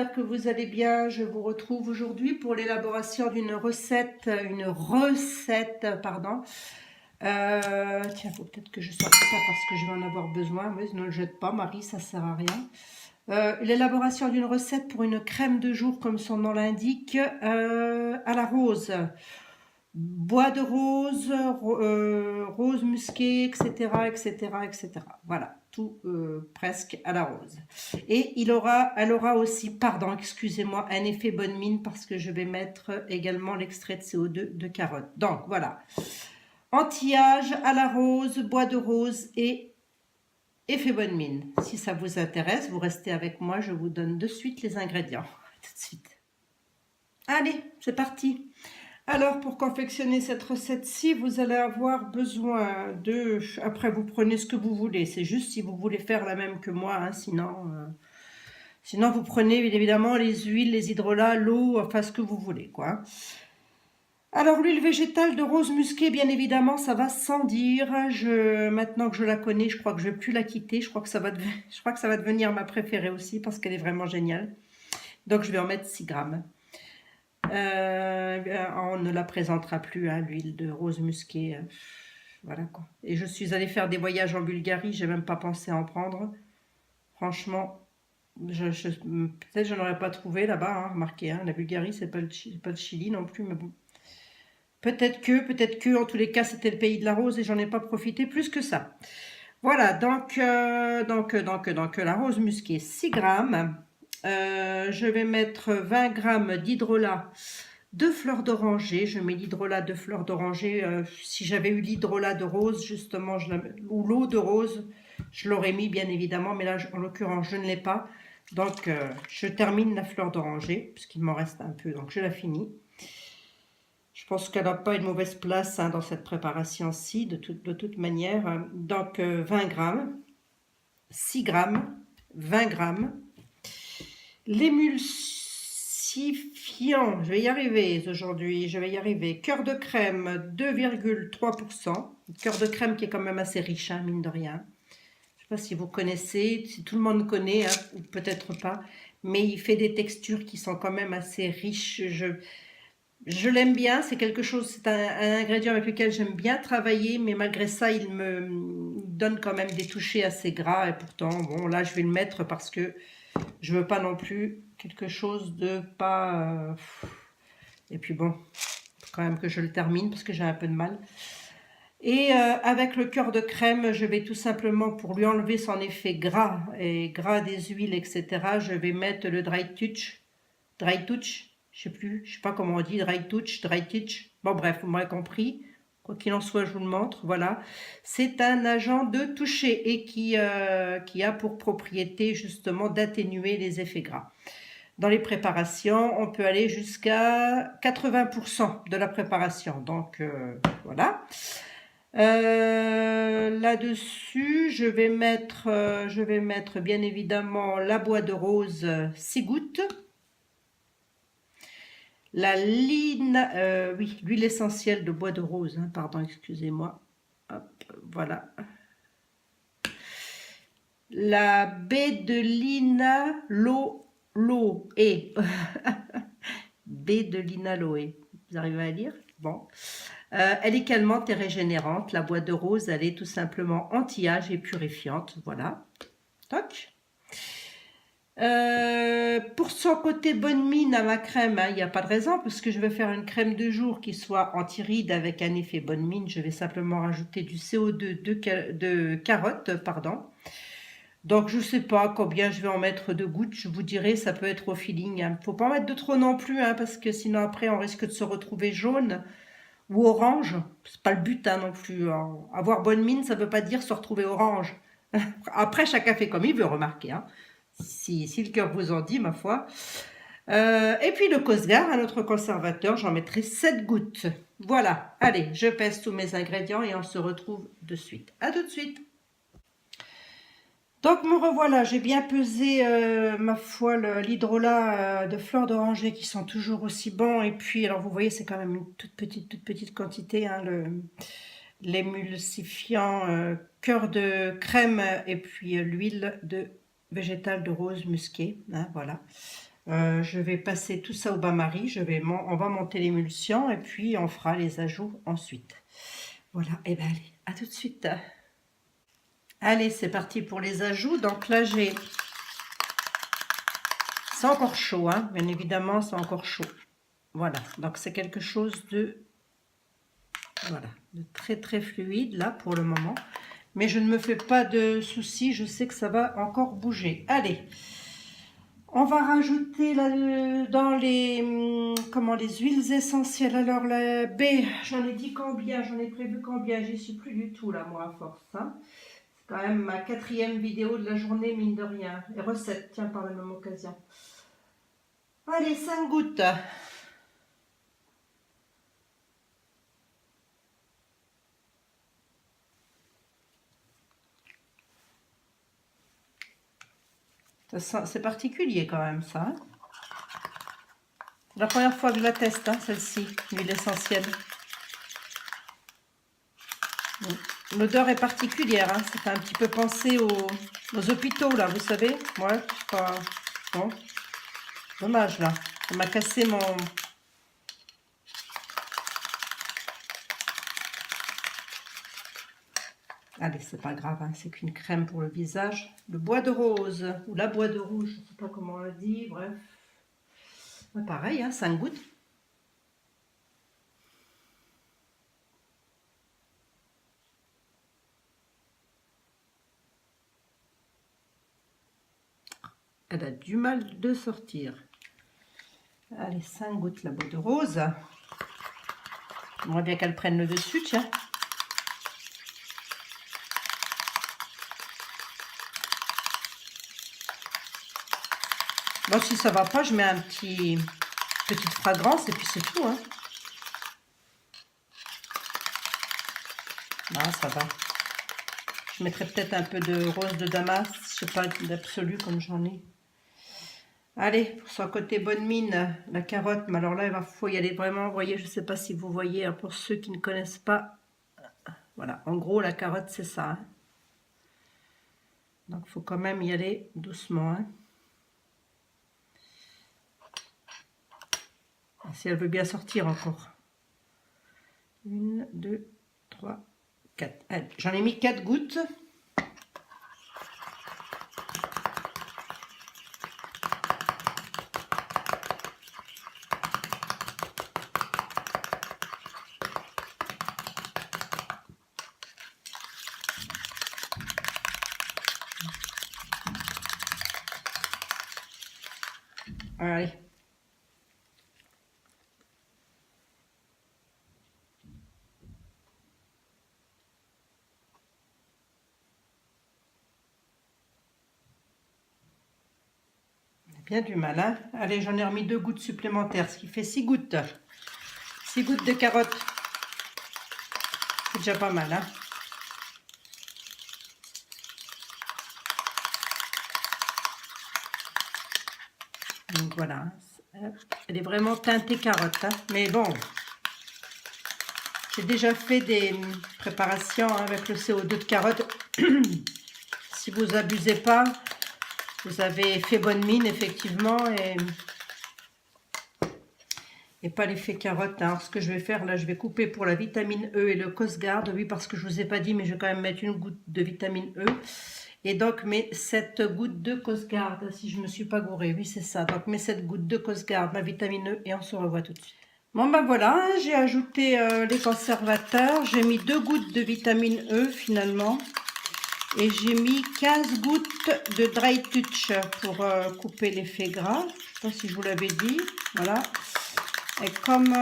j'espère que vous allez bien. Je vous retrouve aujourd'hui pour l'élaboration d'une recette, pardon. Tiens, faut peut-être que je sorte ça parce que je vais en avoir besoin. Mais ne le jette pas, Marie, ça sert à rien. L'élaboration d'une recette pour une crème de jour, comme son nom l'indique, à la rose. Bois de rose, rose musquée, etc., etc., etc. Voilà, tout presque à la rose. Et elle aura aussi, pardon, excusez-moi, un effet bonne mine parce que je vais mettre également l'extrait de CO2 de carotte. Donc voilà, anti-âge à la rose, bois de rose et effet bonne mine. Si ça vous intéresse, vous restez avec moi, je vous donne de suite les ingrédients. Tout de suite. Allez, c'est parti. Alors, pour confectionner cette recette-ci, vous allez avoir besoin de... Après, vous prenez ce que vous voulez. C'est juste si vous voulez faire la même que moi. Hein, sinon, vous prenez évidemment les huiles, les hydrolats, l'eau, enfin ce que vous voulez, quoi. Alors, l'huile végétale de rose musquée, bien évidemment, ça va sans dire. Maintenant que je la connais, je crois que je ne vais plus la quitter. Je crois que ça va devenir ma préférée aussi parce qu'elle est vraiment géniale. Donc, je vais en mettre 6 grammes. On ne la présentera plus, hein, l'huile de rose musquée. Voilà quoi. Et je suis allée faire des voyages en Bulgarie, j'ai même pas pensé à en prendre. Franchement, peut-être je n'aurais pas trouvé là-bas, hein, remarquez, hein, la Bulgarie, c'est pas le Chili non plus, mais bon. Peut-être que, en tous les cas, c'était le pays de la rose et j'en ai pas profité plus que ça. Voilà, donc la rose musquée, 6 grammes. Je vais mettre 20 grammes d'hydrolat de fleurs d'oranger. Je mets l'hydrolat de fleurs d'oranger. Si j'avais eu l'hydrolat de rose, justement, ou l'eau de rose, je l'aurais mis bien évidemment. Mais là, en l'occurrence, je ne l'ai pas. Donc, je termine la fleur d'oranger, puisqu'il m'en reste un peu. Donc, je la finis. Je pense qu'elle n'a pas une mauvaise place, hein, dans cette préparation-ci, de toute manière. Donc, 20 grammes, 6 grammes, 20 grammes. L'émulsifiant, je vais y arriver aujourd'hui, je vais y arriver. Cœur de crème, 2,3%. Cœur de crème qui est quand même assez riche, hein, mine de rien. Je ne sais pas si vous connaissez, si tout le monde connaît, hein, ou peut-être pas. Mais il fait des textures qui sont quand même assez riches. Je l'aime bien, c'est quelque chose, c'est un ingrédient avec lequel j'aime bien travailler, mais malgré ça, il me donne quand même des touchés assez gras. Et pourtant, bon, là, je vais le mettre parce que je veux pas non plus quelque chose de pas... Et puis bon, faut quand même que je le termine parce que j'ai un peu de mal. Et avec le cœur de crème, je vais tout simplement, pour lui enlever son effet gras et gras des huiles, etc., je vais mettre le dry touch, je sais pas comment on dit, dry touch. Bon bref, vous m'aurez compris. Quoi qu'il en soit, je vous le montre. Voilà, c'est un agent de toucher et qui a pour propriété justement d'atténuer les effets gras. Dans les préparations, on peut aller jusqu'à 80% de la préparation. Donc voilà. Là-dessus, je vais mettre bien évidemment la bois de rose 6 gouttes. Oui, l'huile essentielle de bois de rose, hein, pardon, excusez-moi. Voilà. La baie de linaloé. Baie de linaloé. Vous arrivez à lire? Bon. Elle est calmante et régénérante. La bois de rose, elle est tout simplement anti-âge et purifiante. Voilà. Toc. Pour son côté bonne mine à ma crème, hein, il n'y a pas de raison parce que je vais faire une crème de jour qui soit anti-rides avec un effet bonne mine. Je vais simplement rajouter du CO2 de carotte, pardon. Donc je ne sais pas combien je vais en mettre de gouttes, je vous dirai, ça peut être au feeling. Il ne faut pas en mettre de trop non plus, hein, parce que sinon après on risque de se retrouver jaune ou orange. C'est pas le but, hein, non plus. Alors, avoir bonne mine, ça ne veut pas dire se retrouver orange. Après, chacun fait comme il veut, remarquer, hein. Si le cœur vous en dit, ma foi. Et puis le Cosgar, un autre conservateur, j'en mettrai 7 gouttes. Voilà, allez, je pèse tous mes ingrédients et on se retrouve de suite. À tout de suite. Donc me revoilà, j'ai bien pesé, ma foi, l'hydrolat de fleurs d'oranger qui sont toujours aussi bons. Et puis, alors vous voyez, c'est quand même une toute petite quantité, hein, l'émulsifiant cœur de crème et puis l'huile végétale de rose musquée, hein, voilà. Je vais passer tout ça au bain-marie. On va monter l'émulsion et puis on fera les ajouts ensuite. Voilà, et bien allez, à tout de suite. Allez, c'est parti pour les ajouts. Donc là, j'ai... C'est encore chaud, hein, bien évidemment, c'est encore chaud. Voilà, donc c'est quelque chose de... Voilà, de très très fluide là pour le moment. Mais je ne me fais pas de soucis, je sais que ça va encore bouger. Allez, on va rajouter là, dans les huiles essentielles. Alors la baie, j'en ai dit combien, j'en ai prévu combien, j'y suis plus du tout là moi à force. Hein. C'est quand même ma 4e vidéo de la journée mine de rien. Et recette, tiens par la même occasion. Allez, 5 gouttes. C'est particulier quand même ça. Hein, c'est la première fois que je la teste, hein, celle-ci, l'huile essentielle. L'odeur est particulière, hein, ça fait un petit peu penser aux hôpitaux là, vous savez. Ouais, c'est pas... Bon, dommage là, ça m'a cassé mon... Allez, c'est pas grave, hein, c'est qu'une crème pour le visage. Le bois de rose, ou la bois de rouge, je sais pas comment on le dit, bref. Pareil, hein, 5 gouttes. Elle a du mal de sortir. Allez, 5 gouttes la bois de rose. J'aimerais bien qu'elle prenne le dessus, tiens. Bon, si ça va pas, je mets un petite fragrance et puis c'est tout. Hein. Ah, ça va. Je mettrai peut-être un peu de rose de Damas, je sais pas, d'absolu comme j'en ai. Allez, pour son côté bonne mine, la carotte, mais alors là, il faut y aller vraiment, vous voyez, je ne sais pas si vous voyez, hein, pour ceux qui ne connaissent pas, voilà, en gros, la carotte, c'est ça. Hein. Donc, il faut quand même y aller doucement. Hein. Si elle veut bien sortir encore. 1, 2, 3, 4. J'en ai mis 4 gouttes. Allez. Bien du mal, hein. Allez, j'en ai remis 2 gouttes supplémentaires, ce qui fait 6 gouttes. 6 gouttes de carotte. C'est déjà pas mal, hein. Donc voilà, elle est vraiment teintée carotte, hein. Mais bon, j'ai déjà fait des préparations avec le CO2 de carotte. Si vous abusez pas, vous avez fait bonne mine effectivement et pas l'effet carotte. Hein. Alors, ce que je vais faire là, je vais couper pour la vitamine E et le Cosgarde. Oui, parce que je vous ai pas dit, mais je vais quand même mettre une goutte de vitamine E. Et donc, mes 7 gouttes de Cosgarde, si je ne me suis pas gourée. Oui, c'est ça. Donc, mes 7 gouttes de Cosgarde, ma vitamine E, et on se revoit tout de suite. Bon, ben voilà, j'ai ajouté les conservateurs. J'ai mis 2 gouttes de vitamine E, finalement. Et j'ai mis 15 gouttes de Dry Touch pour couper l'effet gras. Je ne sais pas si je vous l'avais dit. Voilà. Et comme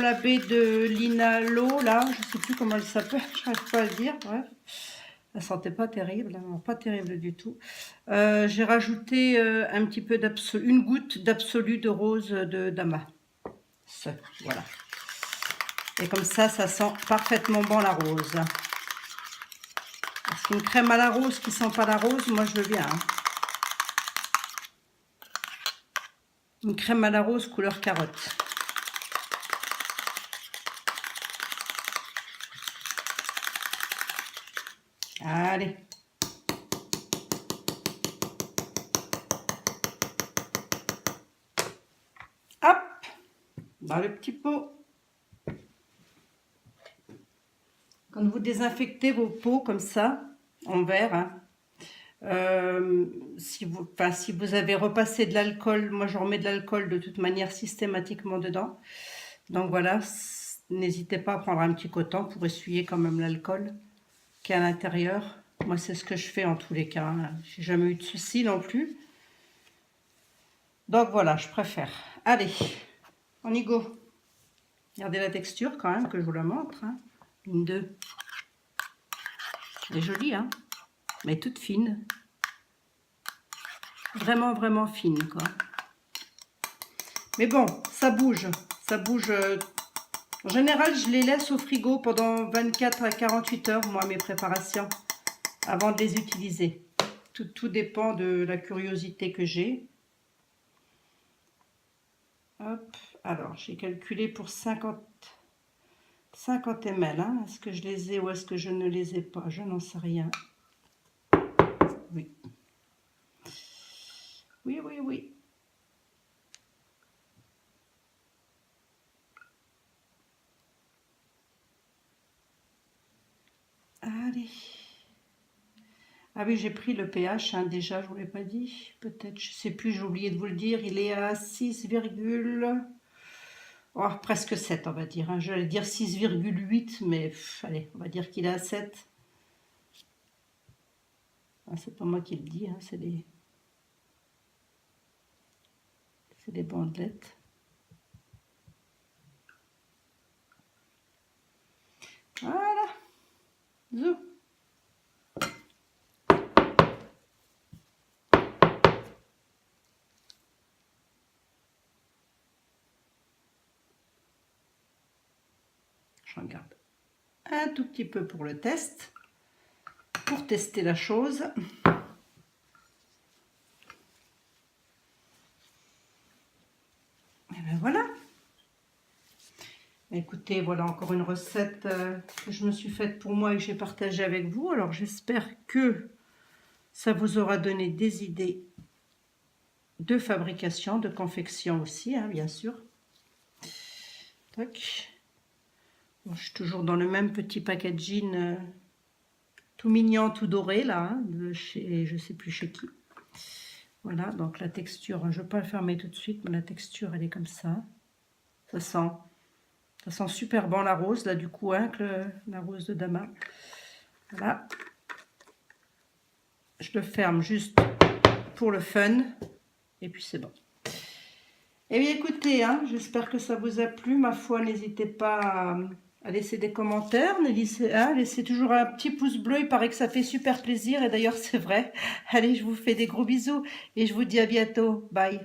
la baie de Linalo, là, je ne sais plus comment elle s'appelle, je n'arrive pas à le dire. Bref. Elle sentait pas terrible, non, pas terrible du tout. J'ai rajouté un petit peu une goutte d'absolu de rose de Damas. Voilà. Et comme ça sent parfaitement bon la rose. Parce qu'une crème à la rose qui sent pas la rose, moi je veux bien. Hein. Une crème à la rose couleur carotte. Allez. dans le petit pot. Quand vous désinfectez vos pots comme ça, en verre, hein, si vous avez repassé de l'alcool, moi je remets de l'alcool de toute manière systématiquement dedans. Donc voilà, n'hésitez pas à prendre un petit coton pour essuyer quand même l'alcool qui est à l'intérieur. Moi c'est ce que je fais en tous les cas, hein. J'ai jamais eu de soucis non plus. Donc voilà, je préfère. Allez, on y go. Regardez la texture quand même, que je vous la montre, hein. Une, deux. Elle est jolie, hein, mais toute fine. Vraiment, vraiment fine, quoi. Mais bon, ça bouge. Ça bouge. En général, je les laisse au frigo pendant 24 à 48 heures, moi, mes préparations, avant de les utiliser. Tout dépend de la curiosité que j'ai. Hop, alors, j'ai calculé pour 50 ml. Hein. Est-ce que je les ai ou est-ce que je ne les ai pas? Je n'en sais rien. Oui. Oui, oui, oui. Allez. Ah oui, j'ai pris le pH, hein, déjà, je ne vous l'ai pas dit. Peut-être, je ne sais plus, j'ai oublié de vous le dire. Il est à 6, oh, presque 7, on va dire. Hein. J'allais dire 6,8, mais allez, on va dire qu'il est à 7. Ah, c'est pas moi qui le dis, hein, c'est les bandelettes. Voilà. Zou. J'en garde un tout petit peu pour le test, pour tester la chose. Et ben voilà. Écoutez, voilà encore une recette que je me suis faite pour moi et que j'ai partagée avec vous. Alors j'espère que ça vous aura donné des idées de fabrication, de confection aussi, hein, bien sûr. Tac. Bon, je suis toujours dans le même petit packaging tout mignon, tout doré là, hein, de chez, je sais plus chez qui. Voilà, donc la texture, je ne vais pas le fermer tout de suite, mais la texture elle est comme ça. Ça sent super bon la rose là du coup, hein, la rose de Damas. Voilà. Je le ferme juste pour le fun et puis c'est bon. Eh bien écoutez, hein, j'espère que ça vous a plu. Ma foi, n'hésitez pas à laisser des commentaires. Laissez toujours un petit pouce bleu, il paraît que ça fait super plaisir. Et d'ailleurs, c'est vrai. Allez, je vous fais des gros bisous et je vous dis à bientôt. Bye.